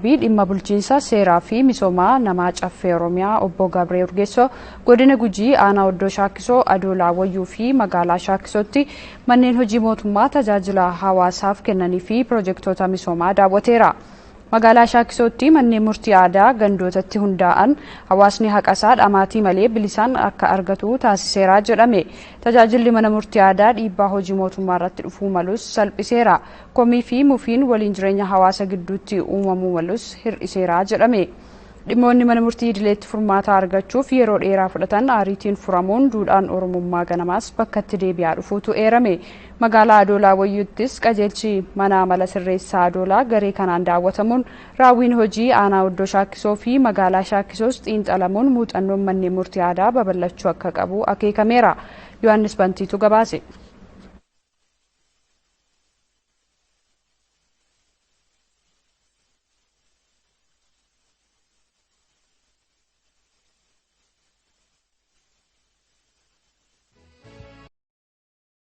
Dhaabbii dhimma bulchiinsa seeraa fi misoomaa namaa caffee Oromiyaa obbo Gabree Urgeessoo godina Gujii aanaa Oddoo Shaakisoo Adoolaa Wayyuu fi magaalaa Shaakisootti manneen hojii mootummaa tajaajila hawaasaaf kennanii fi piroojektota misoomaa daawwateera. Magaalaa Shaakisootti manneen murtii aadaa gandootatti hundaa'an hawaasni haqasaa dhamaatii malee bilisaan akka argatu taasiseera jedhame. Tajaajilli mana murtii aadaa dhiibbaa hojii mootummaa irratti dhufuu malus salphiseera. Komii fi mufiin waliin jireenya hawaasa gidduutti uumamuu malus hir'iseera jedhame. Dhimmoonni mana murtii idileetti furmaata argachuuf yeroo dheeraa fudhatan ariitiin furamuun duudhaan Oromummaa ganamaas bakkatti deebi'aa dhufuutu eerame. Magaalaa Adoolaa Wayyuuttis qajeelchi mana amala sirreessaa Adoolaa garee kanaan daawwatamuun raawwiin hojii aanaa Oddoo Shaakisoo fi magaalaa Shaakisoos xiinxalamuun muuxannoon manneen murtii aadaa babal'achuu akka qabu akeekameera. Yohaannis Bantiitu gabaase.